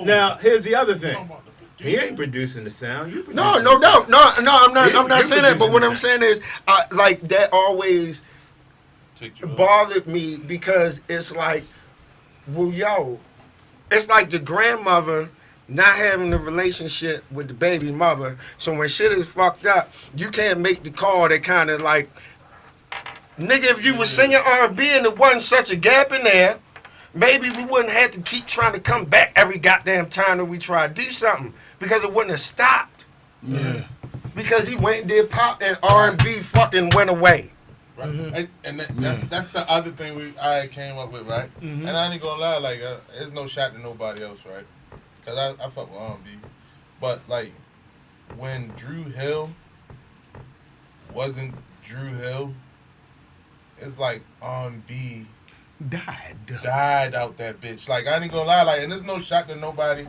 Now, here's the other thing. He ain't producing the sound. You No, no doubt. No, I'm not saying that. But what I'm saying is, like that always bothered me because it's like, well, yo, it's like the grandmother not having a relationship with the baby mother. So when shit is fucked up, you can't make the call that kind of like, nigga, if you was singing R&B and there wasn't such a gap in there, maybe we wouldn't have to keep trying to come back every goddamn time that we try to do something because it wouldn't have stopped. Yeah. Because he went and did pop and R&B fucking went away. Right. Mm-hmm. And that's the other thing I came up with, right? Mm-hmm. And I ain't gonna lie, like, there's no shot to nobody else, right? Because I fuck with R&B. But, like, when Dru Hill wasn't Dru Hill, it's like R&B died out that bitch. Like, I ain't gonna lie, like, and there's no shot to nobody.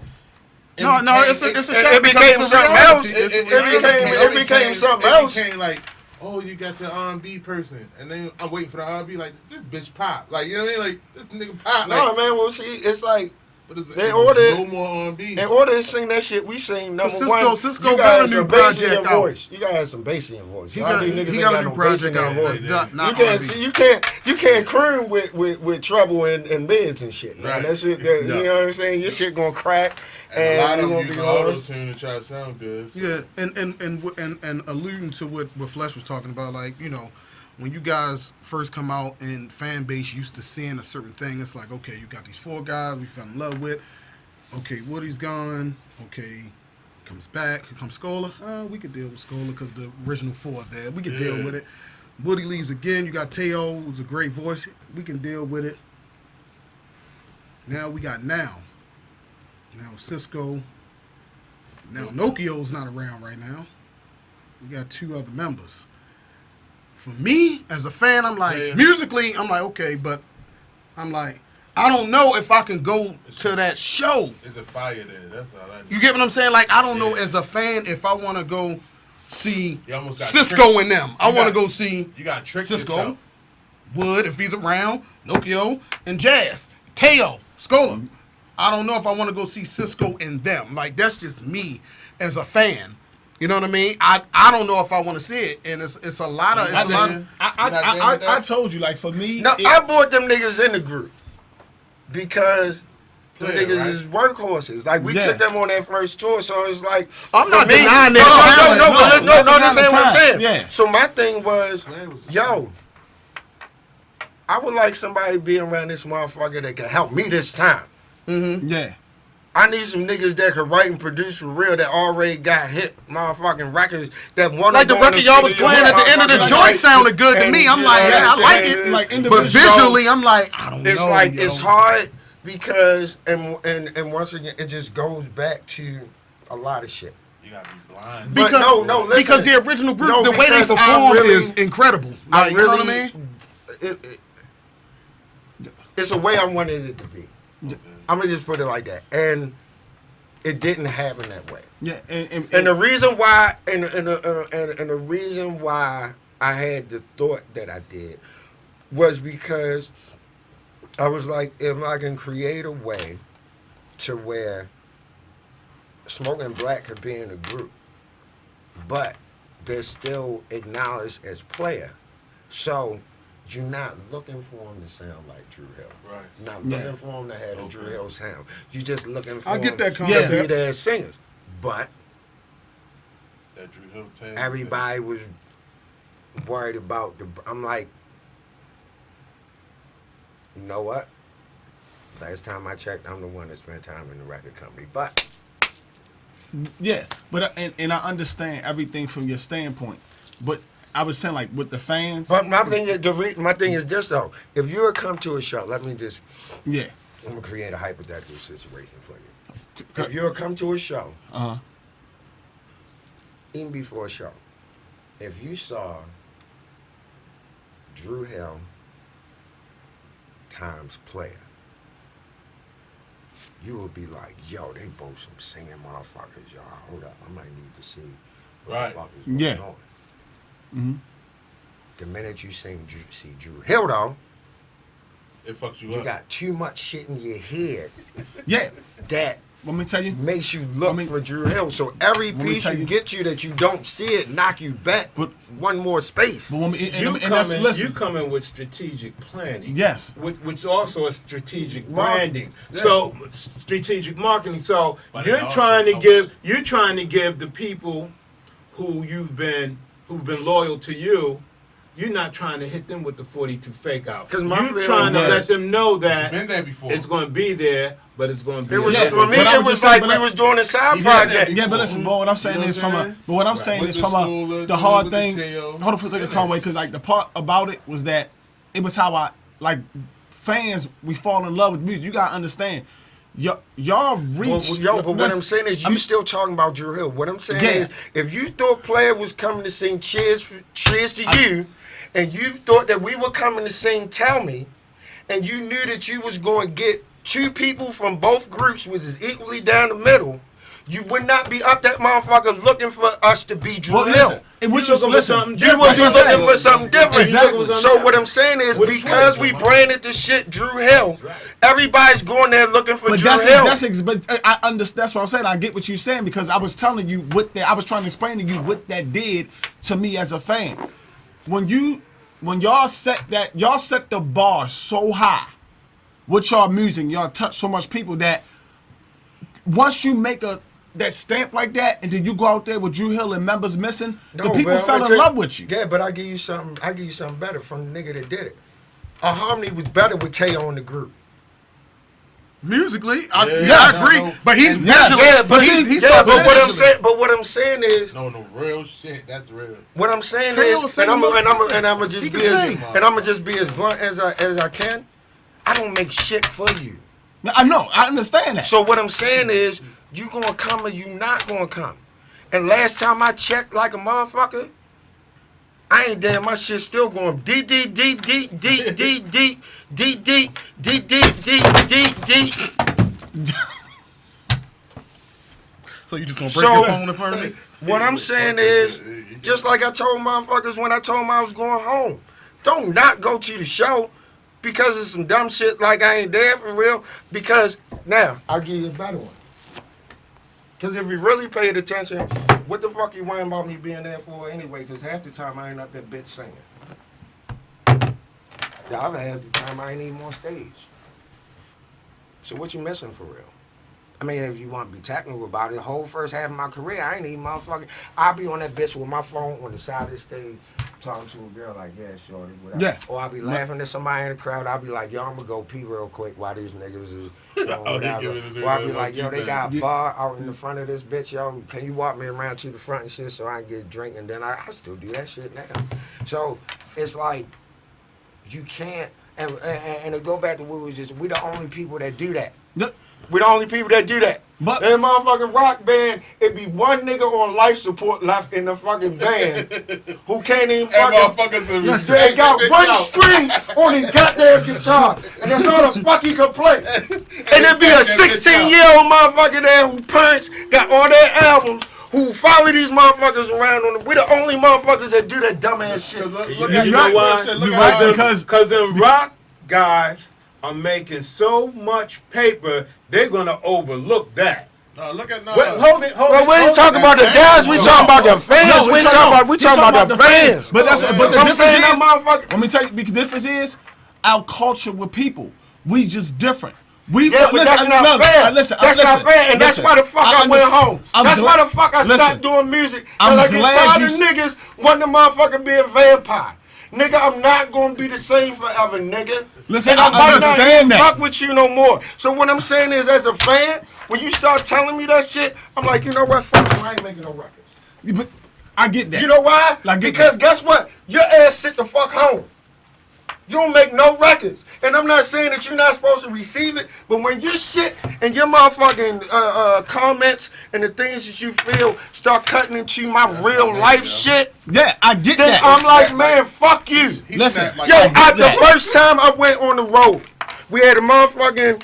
It's a shot. It became something else. It became something else. It became like, oh, you got the R&B person, and then I'm waiting for the R&B. Like, this bitch pop. Like, you know what I mean? Like, this nigga pop. No, like, man. Well, see, it's like. But it's no more R&B. In order to sing that shit, we sing number one. Cisco got a new project out. You gotta have some bass in your voice. He got a new project out. You can't croon with trouble and mids and shit. Man. Right. That shit. You know what I'm saying? Your shit gonna crack. And a lot of them use auto-tune to try to sound good. So. Yeah, and alluding to what Flesh was talking about, like, you know, when you guys first come out and fan base used to seeing a certain thing, it's like, okay, you got these 4 guys we fell in love with. Okay, Woody's gone. Okay, comes back. Here comes Scola. We could deal with Scola because the original 4 there. We could deal with it. Woody leaves again. You got Teo, who's a great voice. We can deal with it. Now we got Now Cisco. Now Nokio's not around right now. We got 2 other members. For me, as a fan, I'm like, musically, I'm like, okay, but I'm like, I don't know if I can go to that show. It's a fire there. That's all I know. You get what I'm saying? Like, I don't know as a fan if I want to go see Cisco and them. I want to go see you got Cisco, Wood, if he's around, Nokio, and Jazz. Teo, Scola. I don't know if I want to go see Cisco and them. Like, that's just me as a fan. You know what I mean? I don't know if I want to see it, and it's a lot of. I told you, like, for me, I brought them niggas in the group because the niggas is workhorses. Like, we took them on that first tour, so it's like I'm not denying that. No, that's what I'm saying. Yeah. So my thing was, yo, I would like somebody being around this motherfucker that can help me this time. Mm-hmm. Yeah. I need some niggas that can write and produce for real that already got hit motherfucking records that one like the record y'all was playing at the end of the joint sounded good to me. I'm like, yeah, I like it. Like, but visually, I'm like, I don't know. It's like it's hard because and once again, it just goes back to a lot of shit. You gotta be blind. Because listen, because the original group, the way they perform is incredible. Like, you know what I mean? It's the way I wanted it to be. I'm gonna just put it like that, and it didn't happen that way. Yeah, and the reason why, and the reason why I had the thought that I did was because I was like, if I can create a way to where Smoking Black could be in a group, but they're still acknowledged as player, so. You're not looking for him to sound like Dru Hill. Right. You're not looking for him to have a Dru Hill sound. You're just looking for I him get that to concept. be their singers. But that Dru Hill everybody was worried about I'm like, you know what? Last time I checked, I'm the one that spent time in the record company. But yeah, but and I understand everything from your standpoint, but I was saying, like, with the fans. But my thing is this though. If you would come to a show, let me just I'm gonna create a hypothetical situation for you. If you would come to a show, even before a show, if you saw Dru Hill times player, you would be like, yo, they both some singing motherfuckers, y'all. Hold up, I might need to see what the fuck is going on. Mm-hmm. The minute you see Dru Hill, though, it fucks you up. You got too much shit in your head. Yeah. That Let me tell you. makes you look for Dru Hill. So every piece you get you that you don't see it, knock you back one more space. But You come in with strategic planning. Yes. Which also is strategic branding. Yeah. So strategic marketing. So you're trying to give the people who've been loyal to you. You're not trying to hit them with the 42 fake out. You're trying to let them know that been there before. It's going to be there, but it's going to be. For me, it was like we was doing a side project. Yeah, but listen, what I'm saying is from the hard thing. Hold on for a second, Conway, because like the part about it was that it was how I like fans. We fall in love with music. You gotta understand. Y'all reach. But what I'm saying is, still talking about Dru Hill. What I'm saying is, if you thought Player was coming to sing Cheers to You, and you thought that we were coming to sing Tell Me, and you knew that you was going to get two people from both groups, which is equally down the middle, you would not be up that motherfucker looking for us to be Dru Hill. You was looking for something different. Exactly. So what I'm saying is, because we branded the shit Dru Hill, everybody's going there looking for Dru Hill. But I understand. That's what I'm saying. I get what you're saying because I was telling you I was trying to explain to you what that did to me as a fan. When y'all set the bar so high with y'all music, y'all touch so much people that once you make that stamp like that, and then you go out there with Dru Hill and members missing, the people fell in love with you. Yeah, but I give you something better from the nigga that did it. Our harmony was better with Teo in the group. Musically, I agree. But he's But what I'm saying is, no real shit. That's real. What I'm saying is, and I'm gonna just be as blunt as I can. I don't make shit for you. I know. I understand that. So what I'm saying is, you gonna come or you not gonna come. And last time I checked like a motherfucker, I ain't damn. My shit still going deep. So you just gonna break your phone in front of me? What I'm saying is, just like I told motherfuckers when I told them I was going home, don't not go to the show because of some dumb shit like I ain't there for real. Because now I'll give you a better one. Because if you really paid attention, what the fuck you worrying about me being there for anyway? Because half the time I ain't up that bitch singing. The other half the time I ain't even on stage. So what you missing for real? I mean, if you want to be technical about it, the whole first half of my career, I ain't even motherfucking. I'll be on that bitch with my phone on the side of the stage, talking to a girl like, yeah, shorty, whatever. Yeah. Or I'll be laughing at somebody in the crowd. I'll be like, yo, I'm gonna go pee real quick while these niggas is whatever. Or I'll be like, yo, they got a bar out in the front of this bitch, yo. Can you walk me around to the front and shit so I can get a drink? And then I still do that shit now. So it's like you can't. And to go back to what was just, we the only people that do that. We the only people that do that. But in a motherfucking rock band, it be one nigga on life support left in the fucking band who can't even fucking. They got one string on his goddamn guitar, and that's all the fuck he can play. And it be a 16-year-old motherfucker there who parents got all their albums. Who follow these motherfuckers around on them? We the only motherfuckers that do that dumbass shit. You know why? Because them rock guys are making so much paper, they're gonna overlook that. No, look at hold it. We ain't talking about the guys. We talking about the fans. No, we talking about the fans. But the difference is, let me tell you, the difference is our culture with people. We just different. That's not fair. That's not fair, and that's why the fuck I went home. That's why the fuck I stopped doing music. Cause I get tired of niggas wanting to motherfucking be a vampire. Nigga, I'm not gonna be the same forever, nigga. Listen, I understand that. Fuck with you no more. So what I'm saying is, as a fan, when you start telling me that shit, I'm like, you know what? Fuck you, I ain't making no records. But I get that. You know why? Because guess what? Your ass sit the fuck home. You don't make no records. And I'm not saying that you're not supposed to receive it, but when your shit and your motherfucking comments and the things that you feel start cutting into my real life shit, yeah, I get then that. I'm like, man, fuck you. Listen, the first time I went on the road, we had a motherfucking,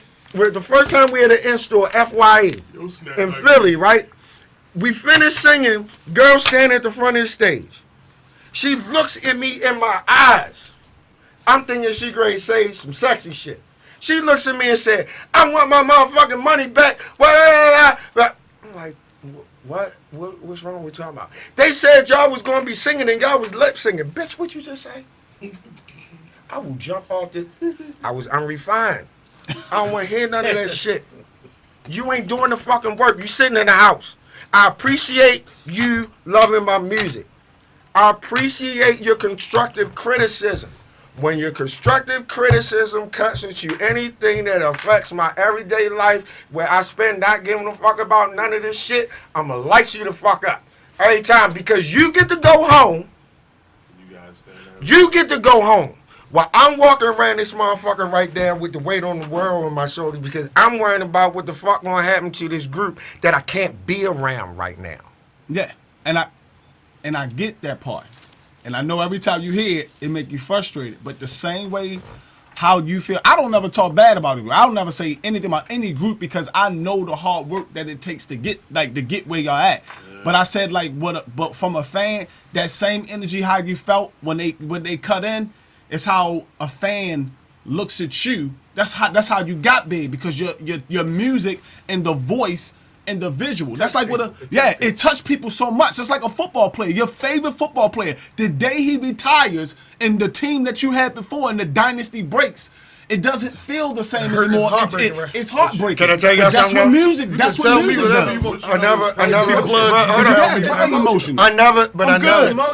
the first time we had an in-store, FYE, in Philly, right? We finished singing, girl standing at the front of the stage. She looks at me in my eyes. I'm thinking she great say some sexy shit. She looks at me and said, I want my motherfucking money back. I'm like, what's wrong with y'all about? They said y'all was going to be singing and y'all was lip singing. Bitch, what you just say? I will jump off this. I was unrefined. I don't want to hear none of that shit. You ain't doing the fucking work. You sitting in the house. I appreciate you loving my music. I appreciate your constructive criticism. When your constructive criticism cuts into anything that affects my everyday life, where I spend not giving a fuck about none of this shit, I'ma light you the fuck up every time, because you get to go home. You get to go home while I'm walking around this motherfucker right there with the weight on the world on my shoulders, because I'm worrying about what the fuck gonna happen to this group that I can't be around right now. Yeah, and I get that part. And I know every time you hear it, it make you frustrated. But the same way how you feel, I don't never talk bad about it. I don't never say anything about any group, because I know the hard work that it takes to get where y'all at. Yeah. But I said but from a fan, that same energy how you felt when they cut in, is how a fan looks at you. That's how you got big, because your music and the voice and the visual. That's like it touched people so much. It's like a football player, your favorite football player. The day he retires and the team that you had before and the dynasty breaks, it doesn't feel the same anymore. It's heartbreaking. Can I tell you that's something? What music. That's what music does. I never.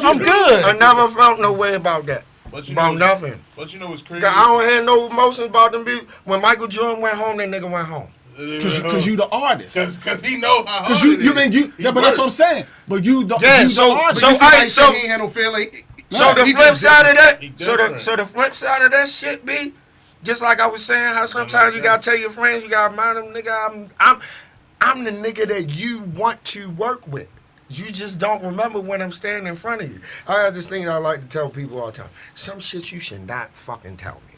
I'm good. I never felt no way about that. About nothing. But you know what's crazy? I don't have no emotions about them. When Michael Jordan went home, that nigga went home. Because you the artist. Because he know how hard but that's what I'm saying. But you the artist. So he ain't had no feeling. So the flip side of that, so the flip side of that shit be, just like I was saying, how sometimes you gotta tell your friends, you gotta mind them, nigga. I'm the nigga that you want to work with. You just don't remember when I'm standing in front of you. I have this thing I like to tell people all the time. Some shit you should not fucking tell me.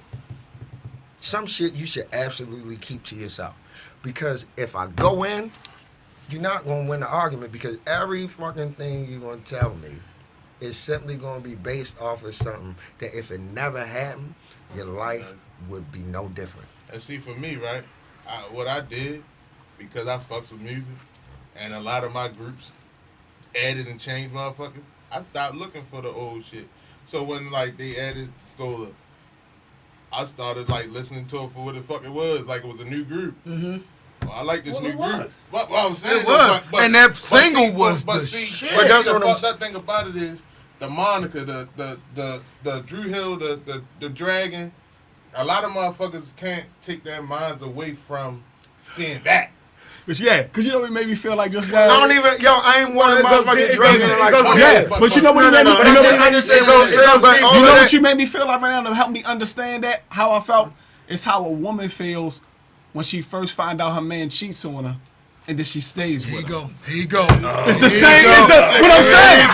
Some shit you should absolutely keep to yourself. Because if I go in, you're not going to win the argument, because every fucking thing you're going to tell me is simply going to be based off of something that if it never happened, your life would be no different. And see, for me, right, what I did, because I fucks with music, and a lot of my groups added and changed motherfuckers, I stopped looking for the old shit. So when, like, they added Stola, I started, like, listening to it for what the fuck it was. Like, it was a new group. Mm-hmm. Well, I like this new group. What I'm saying, it was. And that single was the shit. But that's what the fucked thing about it is, the moniker, the Dru Hill, the dragon, a lot of motherfuckers can't take their minds away from seeing that. But yeah, because you know what it made me feel like just now. I ain't one of motherfucking dragon like. But you know what it made me. You know what you made me feel like right now to help me understand that, how I felt, is how a woman feels when she first find out her man cheats on her, and then she stays with him. Here you go. It's the same. What I'm saying.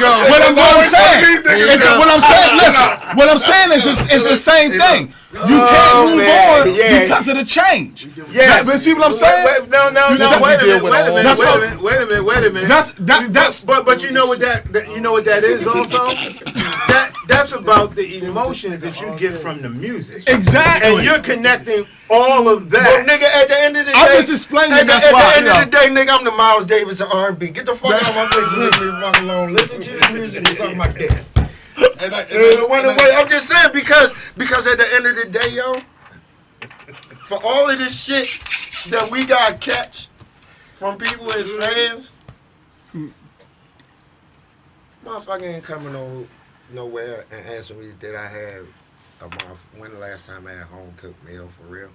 Listen. What I'm saying is it's the same thing. You can't move on because of the change. Yeah, but see what I'm saying? No. Wait a minute. That's. But you know what that is also. That's about the emotions that you get from the music. Exactly. And you're connecting all of that. But nigga, at the end of the day, I'm just explaining. That's why. At the end of the day, nigga, I'm the Miles Davis of R&B. Get the fuck out of my face. Leave me fucking alone. Listen to the music and something like that. I'm just saying, because at the end of the day, yo, for all of this shit that we got catch from people as fans, motherfucker ain't coming nowhere and asking me did I have when the last time I had home cooked meal for real.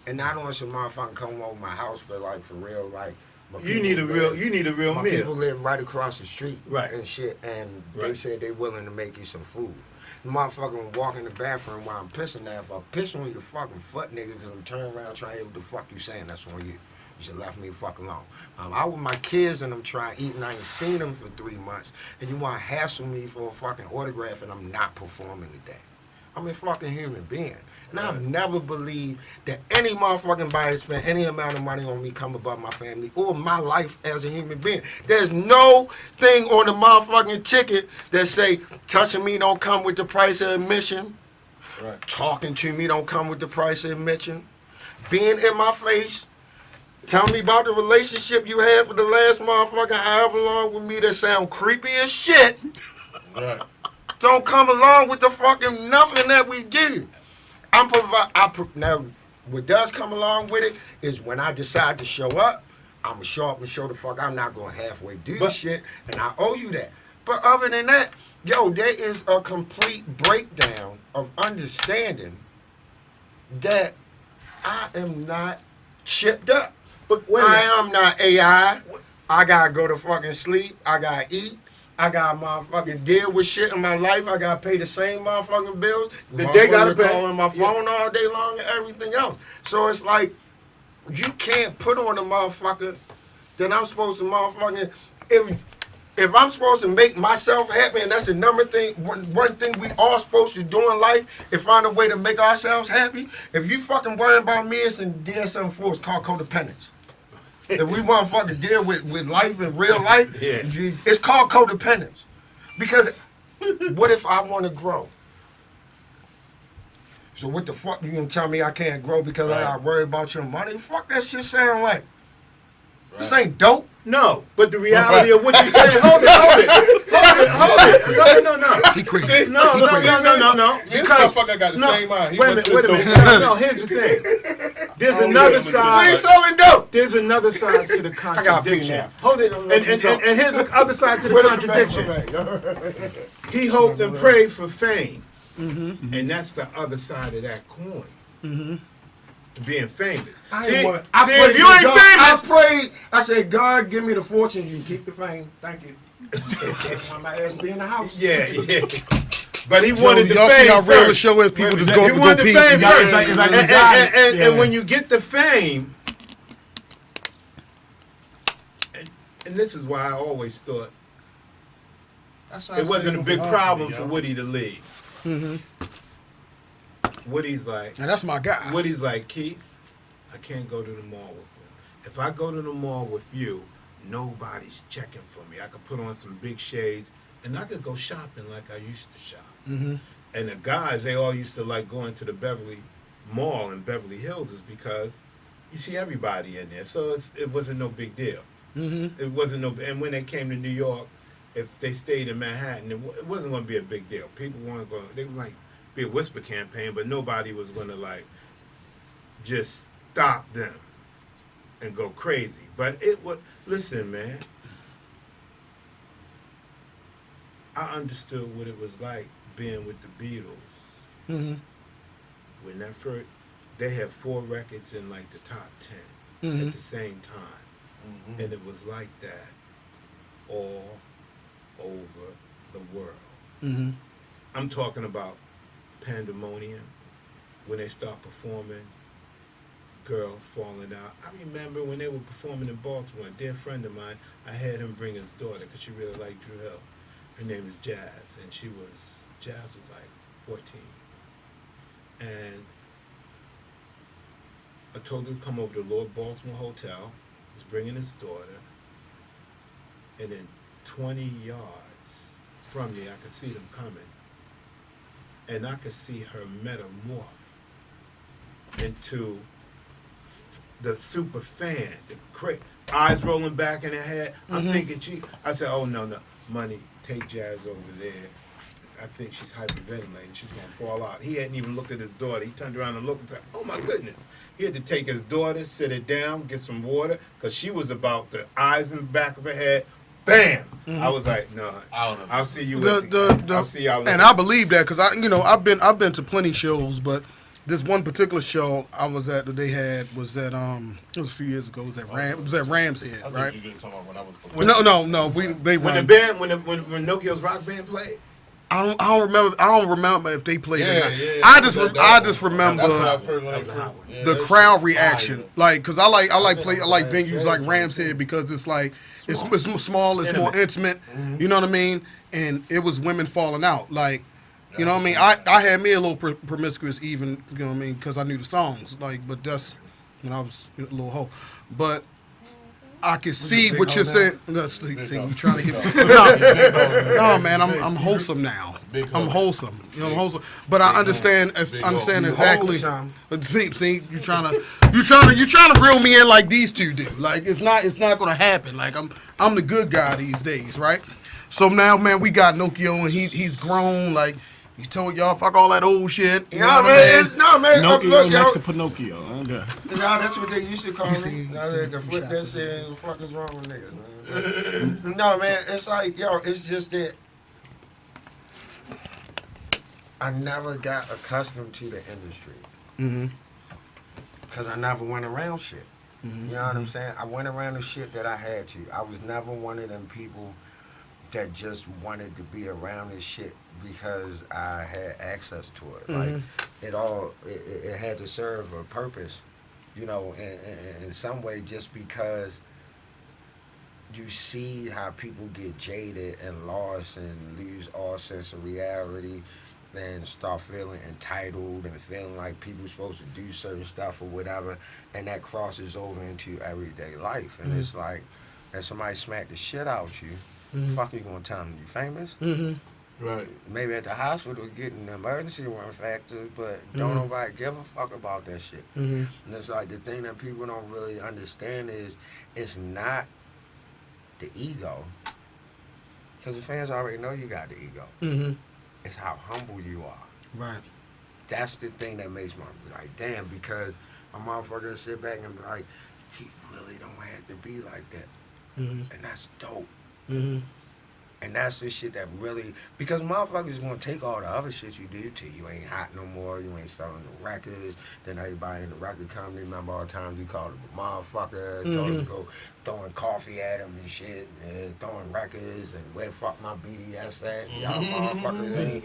And not only some motherfucker come over my house, but like for real, like you need a real meal. My people live right across the street, right, and shit, and they said they willing to make you some food. The motherfucker walk in the bathroom while I'm pissing there. If I piss on your fucking foot, nigga, because I'm turning around trying to hear what the fuck you saying, that's on you. You should left me the fuck alone. I with my kids and I'm trying to eat and I ain't seen them for 3 months, and you want to hassle me for a fucking autograph and I'm not performing today. I'm a fucking human being. And I've never believed that any motherfucking buyer spend any amount of money on me come above my family or my life as a human being. There's no thing on the motherfucking ticket that say touching me don't come with the price of admission. Right. Talking to me don't come with the price of admission. being in my face, tell me about the relationship you had for the last motherfucking however long with me that sound creepy as shit. Right. Don't come along with the fucking nothing that we do. Now, what does come along with it is when I decide to show up, I'm going to show up and show the fuck I'm not going to halfway do the shit, and I owe you that. But other than that, yo, there is a complete breakdown of understanding that I am not shipped up. But I am not AI. I gotta go to fucking sleep. I gotta eat. I gotta motherfucking deal with shit in my life. I gotta pay the same motherfucking bills. They gotta pay. Calling my phone all day long and everything else. So it's like you can't put on a motherfucker that I'm supposed to motherfucking if I'm supposed to make myself happy, and that's the one thing we all supposed to do in life, is find a way to make ourselves happy. If you fucking worry about me, it's in DSM-4, it's called codependence. If we want to fucking deal with life in real life, it's called codependence. Because what if I want to grow? So what the fuck you gonna tell me I can't grow because I gotta worry about your money? Fuck that shit sound like. This ain't dope. No, but the reality of what you said. Hold it. No. He crazy. No. This motherfucker got the same mind. Wait a minute. No, here's the thing. There's another side. We ain't selling dope. There's another side to the contradiction. Hold it. And here's the other side to the contradiction. He hoped and prayed for fame. Mm-hmm. And that's the other side of that coin. Mm-hmm. Being famous. If you ain't famous, I said, God, give me the fortune. You keep the fame. Thank you. My ass be in the house. Yeah. But he wanted the y'all fame. See how real first. the show is? People just go He wanted the fame first. It's like you got it. And when you get the fame, and this is why I always thought it wasn't a big problem for Woody to leave. Mm-hmm. Woody's like, and that's my guy. Woody's like, Keith, I can't go to the mall with you. If I go to the mall with you, nobody's checking for me. I could put on some big shades, and I could go shopping like I used to shop. Mm-hmm. And the guys, they all used to like going to the Beverly Mall in Beverly Hills is because you see everybody in there. So it wasn't no big deal. Mm-hmm. It wasn't no. And when they came to New York, if they stayed in Manhattan, it wasn't going to be a big deal. People weren't going. They might be a whisper campaign, but nobody was going to like just stop them and go crazy. But it was. Listen, man. I understood what it was like being with the Beatles. Mm-hmm. When that first, they had 4 records in like the top 10 at the same time, and it was like that all over the world. Mm-hmm. I'm talking about Pandemonium, when they start performing, girls falling out. I remember when they were performing in Baltimore, a dear friend of mine, I had him bring his daughter because she really liked Dru Hill. Her name is Jazz, and Jazz was like 14. And I told her to come over to Lord Baltimore Hotel. He's bringing his daughter. And then 20 yards from me, I could see them coming. And I could see her metamorph into the super fan, the eyes rolling back in her head. I'm thinking I said, oh, no, money, take Jazz over there. I think she's hyperventilating. She's going to fall out. He hadn't even looked at his daughter. He turned around and looked and said, oh, my goodness. He had to take his daughter, sit her down, get some water, because she was about the eyes in the back of her head. Bam! I was like, no, I'll see you. I'll see y'all later. And I believe that because I've been to plenty shows, but this one particular show I was at that they had was at it was a few years ago. It was at Ram's Head, right? You talking about when I was No. They when the band when Nokio's rock band played. I don't remember if they played or not. Yeah, I just remember the crowd reaction, fire. like because I like venues like Ram's Head because it's like it's small, it's more intimate. Mm-hmm. You know what I mean? And it was women falling out, like you know what I mean. I had me a little promiscuous even, you know what I mean, because I knew the songs, like. But that's when I was a little hoe, but I can see what you're saying. No, see, you trying to get me. No, man, I'm wholesome now. I'm wholesome. You know, I'm wholesome. But I understand exactly. But see, you trying to reel me in like these two do. Like it's not gonna happen. Like I'm the good guy these days, right? So now, man, we got Nokio, and he's grown. Like he told y'all, fuck all that old shit. You know what I mean? Nokio next to Pinocchio. Okay. Nah, that's what they used to call me. Now they can flip that shit. What the fuck is wrong with niggas, man? No, man, it's like, it's just that I never got accustomed to the industry. Because I never went around shit. You know what I'm saying? I went around the shit that I had to. I was never one of them people that just wanted to be around this shit because I had access to it. Like it had to serve a purpose, you know, in some way, just because you see how people get jaded and lost and lose all sense of reality and start feeling entitled and feeling like people are supposed to do certain stuff or whatever, and that crosses over into everyday life. And it's like, if somebody smacked the shit out you, fuck you gonna tell them you famous? Right. Maybe at the hospital getting the emergency room factor, but don't nobody give a fuck about that shit. And it's like the thing that people don't really understand is it's not the ego, because the fans already know you got the ego. It's how humble you are. Right. That's the thing that makes me like, damn, because a motherfucker sit back and be like, he really don't have to be like that. And that's dope. And that's the shit that really, because motherfuckers gonna take all the other shit you do to you. Ain't hot no more, you ain't selling the records. Then everybody in the record company, remember all the times we called him a motherfucker, told him to go throwing coffee at him and shit, and throwing records, and where the fuck my BDS at? Y'all motherfuckers ain't,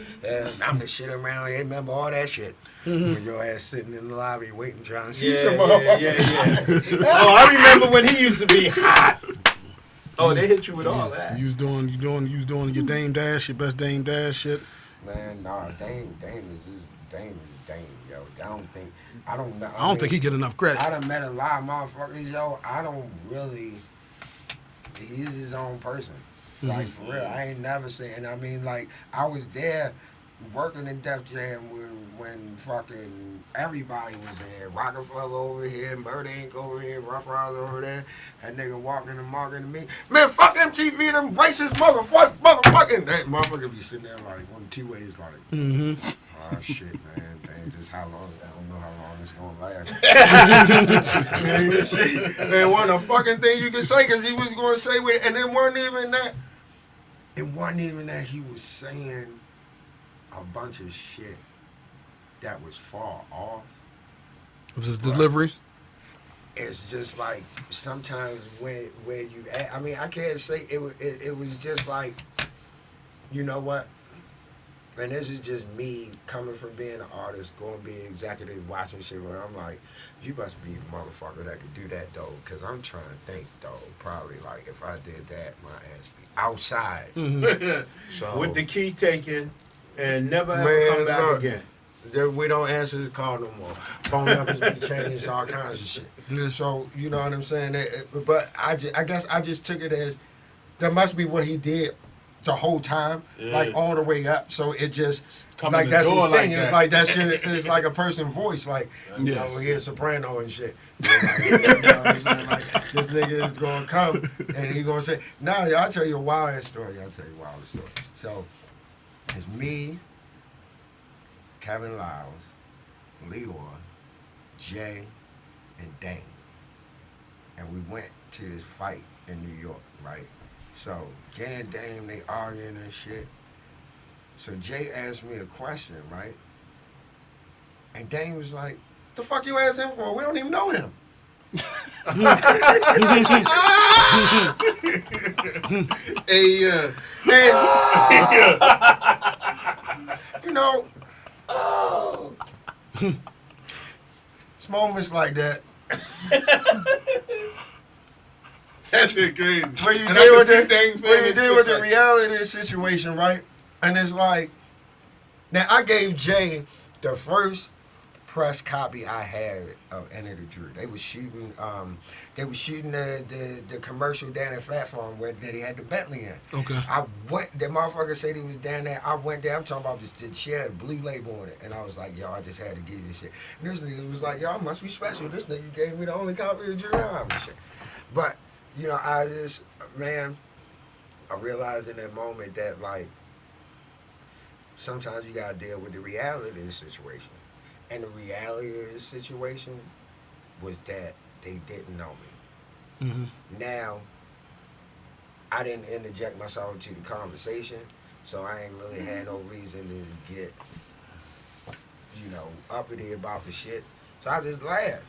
I'm the shit around here, remember all that shit. When your ass sitting in the lobby waiting, trying to see some motherfuckers. Oh, I remember when he used to be hot. Oh, they hit you with all that. You was doing your Dame Dash, your best Dame Dash shit. Man, nah, Dame is Dame, yo. I don't know. I don't think he get enough credit. I done met a lot of motherfuckers, yo. I don't really. He's his own person. Like for real, I ain't never seen. I mean, like I was there working in Def Jam when fucking everybody was there. Rockefeller over here, Murder Inc. over here, Rough Riders over there. That nigga walking in the market to me. Man, fuck MTV, them racist motherfucking. That motherfucker be sitting there like on T-Ways like, oh shit, man. Dang, just how long? I don't know how long it's gonna last. Man, one of the fucking things you can say, because he was gonna say with, and it wasn't even that. It wasn't even that he was saying a bunch of shit that was far off. It was his delivery. It's just like sometimes where you at, I mean, I can't say it was just like, you know what? And this is just me coming from being an artist, going to be an executive, watching shit where I'm like, you must be the motherfucker that could do that though, because I'm trying to think though, probably like if I did that, my ass be outside. So with the key taken and never ever come back again. We don't answer this call no more. Phone numbers be changed, all kinds of shit. So you know what I'm saying? But I guess I just took it as that must be what he did the whole time, like all the way up. So it just like that's his thing. Like it's like that shit. It's like a person's voice, like you know, we hear soprano and shit. You know, like, this nigga is gonna come and he gonna say, "Nah, I'll tell you a wild story. So it's me, Kevin Lyles, Leor, Jay, and Dane. And we went to this fight in New York, right? So Jay and Dane, they arguing and shit. So Jay asked me a question, right? And Dane was like, the fuck you asked him for? We don't even know him. You know, it's moments like that. That's crazy. Where you deal with the reality of the situation, right? And it's like, now I gave Jay the first press copy I had of Enter the Dru. They was shooting the commercial down at Flat Farm where they had the Bentley in. Okay. I went, the motherfucker said he was down there. I went there. I'm talking about this shit had a blue label on it. And I was like, yo, I just had to give you this shit. And this nigga was like, yo, I must be special. This nigga gave me the only copy of Dru Hill and shit. But, you know, I realized in that moment that, like, sometimes you gotta deal with the reality of the situation. And the reality of the situation was that they didn't know me. Mm-hmm. Now, I didn't interject myself into the conversation, so I ain't really had no reason to get, you know, uppity about the shit. So I just laughed.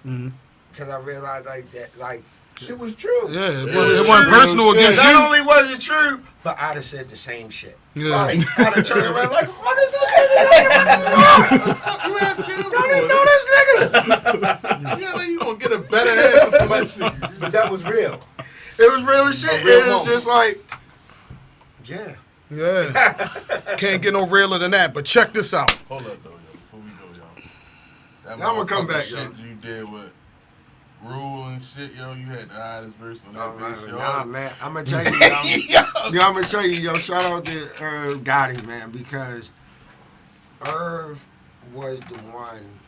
Mm-hmm. Because I realized, like, that, like, shit was true. Yeah, it wasn't personal against you. Not only was it true, but I'd have said the same shit. Yeah. Like, I'd have turned around like, what is this nigga? You asking him? Don't even know this nigga. Yeah, you gonna get a better answer from that shit. But that was real. It was real as shit. Real It was just like, yeah. Yeah. Can't get no realer than that. But check this out. Hold up, though, yo. Before we go, yo. That Now I'ma come motherfucking back, shit yo. you did with Rule and shit, yo. You had the hottest verse on that Oh, bitch, yo. nah, man. I'm going to tell you, yo, I'm going to tell you, yo, shout out to Gotti, man, because Irv was the one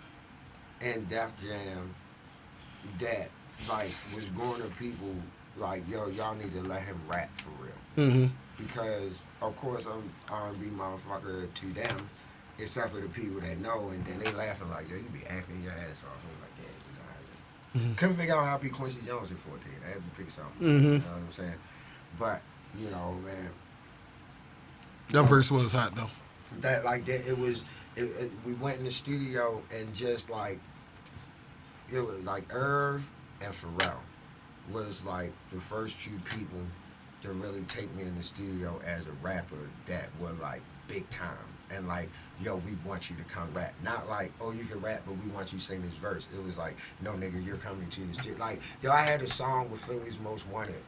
in Def Jam that, like, was going to people like, yo, y'all need to let him rap for real. Mm-hmm. Because, of course, I'm R&B motherfucker to them, except for the people that know, and then they laughing like, yo, you be acting your ass off. I'm like, yeah, you know how it is. Mm-hmm. Couldn't figure out how to be Quincy Jones at 14. I had to pick something. Mm-hmm. You know what I'm saying? But, you know, man, That verse was hot, though. that, like, that, it was, we went in the studio and just, like, it was, like, Irv and Pharrell was, like, the first two people to really take me in the studio as a rapper that were, like, big time. And, like, yo, we want you to come rap. Not like, oh, you can rap, but we want you to sing this verse. It was like, no, nigga, you're coming to the studio. Like, yo, I had a song with Philly's Most Wanted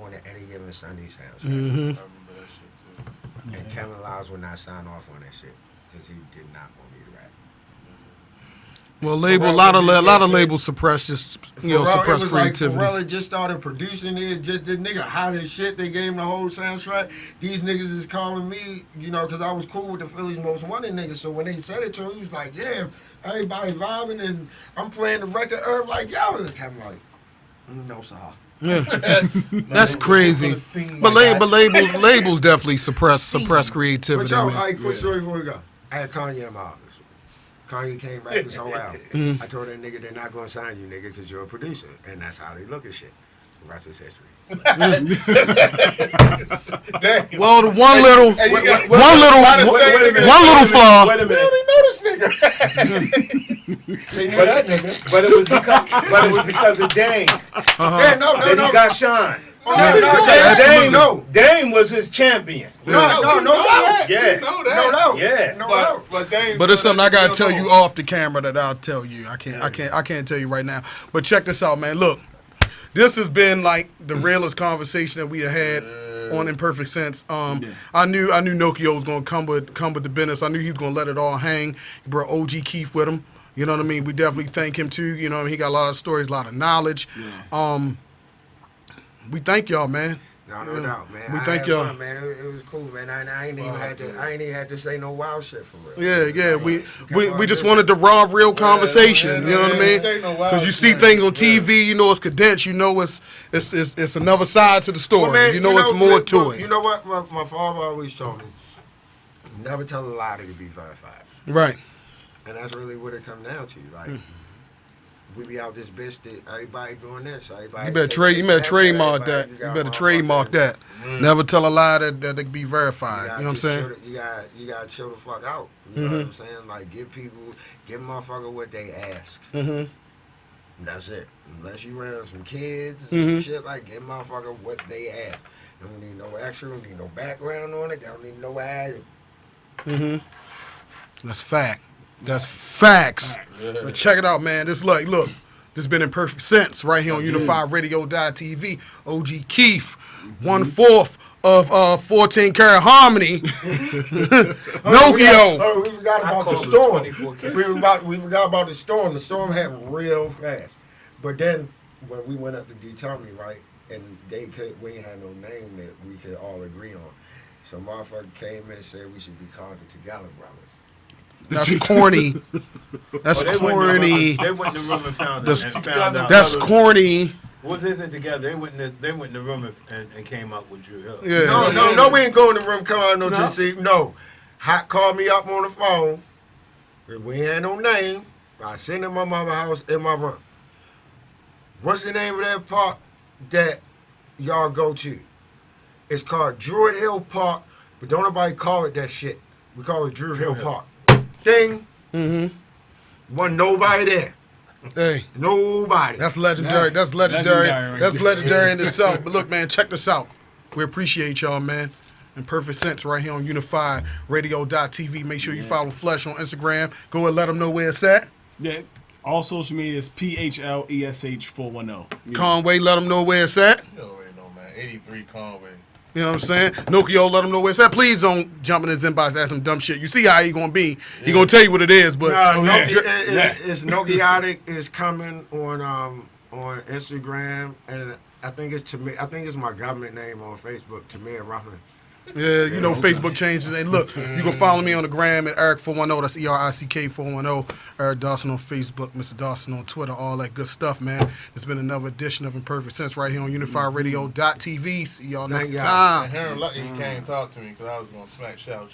on the Any Given Sunday soundtrack. Mm-hmm. I remember that shit, too. And Kevin Lyles would not sign off on that shit because he did not want me to rap. Well, a lot of labels suppress suppress creativity. Like Pharrell just started producing it. Just the nigga hot as shit. They gave him the whole soundtrack. These niggas is calling me, you know, because I was cool with the Philly's Most Wanted niggas. So when they said it to him, he was like, yeah, everybody vibing and I'm playing the record. Irv like, yo, and I'm like, no, sir. Yeah. That's crazy. But labels definitely suppress creativity. But yo, all man. right, quick story before we go. I had Kanye in my office. Kanye came back his whole album. I told that nigga they're not gonna sign you, nigga, because you're a producer, and that's how they look at shit. The rest is history. Well, the one little flaw. Wait a minute. You know this nigga. They knew that nigga. But it was because of Dame. Yeah, no. Then he got shine. Dame was his champion. No doubt. Yeah. No doubt. Yeah. No doubt. But it's something I gotta tell you off the camera that I'll tell you. I can't tell you right now. But check this out, man. Look, this has been like the realest conversation that we had on Imperfect Sense. I knew Nokio was gonna come with the business. I knew he was gonna let it all hang. He brought OG Keith with him. You know what I mean? We definitely thank him too. You know, he got a lot of stories, a lot of knowledge. Yeah. We thank y'all, man. No doubt, man. We I thank had y'all. fun, man. It was cool, man. I ain't even had to say no wild shit for real. Yeah. We just wanted the raw, real conversation. You know what I mean? Because you see things on TV, you know it's condensed. You know it's another side to the story. Well, man, you know it's more to it. You know what? My father always told me, never tell a lie to be verified. Right. And that's really what it comes down to. Like, we be out this bitch that everybody doing this. Everybody You better trademark that. You better trademark that. Never tell a lie that can be verified. You know what I'm saying? You gotta chill the fuck out. You know what I'm saying? Like, give motherfucker what they ask. That's it. Unless you around some kids and some shit, like, give motherfucker what they ask. They don't need no extra, don't need no background on it. They don't need no ad. That's fact. That's facts. But check it out, man. This look. This has been Imperfect Sense right here on UnifiedRadio.tv. OG Keith, 1/4 of 14 Karat Harmony, Nokio. We forgot about the storm. We forgot about the storm. The storm happened real fast. But then when we went up to determine, right, and we ain't had no name that we could all agree on. So motherfucker came in and said we should be called the Together Brothers. That's corny. That's corny. They went in the room and found out. That's corny. What's it together? They went in the room and came up with Dru Hill. Yeah. No, we ain't going in the room calling no TC. No. Hot called me up on the phone. We ain't had no name. I sent him my mama's house in my room. What's the name of that park that y'all go to? It's called Dru Hill Park, but don't nobody call it that shit. We call it Dru Hill Park. Ding. Mm-hmm. Wasn't nobody there. Hey. Nobody. That's legendary. Nah. That's legendary. Legendary. That's legendary in itself. But look, man, check this out. We appreciate y'all, man. Imperfect Sense right here on UnifiedRadio.tv. Make sure you follow Flesh on Instagram. Go and let them know where it's at. Yeah. All social media is PHLESH410. Conway, let them know where it's at. You already know, man. 83 Conway. You know what I'm saying? Nokio, let him know where it's at. Please don't jump in his inbox, ask him dumb shit. You see how he gonna be. He gonna tell you what it is, but it's Nokiotic is coming on Instagram, and I think it's my government name on Facebook, Tamir Ruffin. yeah, you know, Facebook changes. And look, you can follow me on the gram at Eric410. That's ERICK410. Eric Dawson on Facebook, Mr. Dawson on Twitter, all that good stuff, man. It's been another edition of Imperfect Sense right here on UnifiedRadio.tv. See y'all next time. And Henry Lucky, he came talk to me because I was going to smack Shout.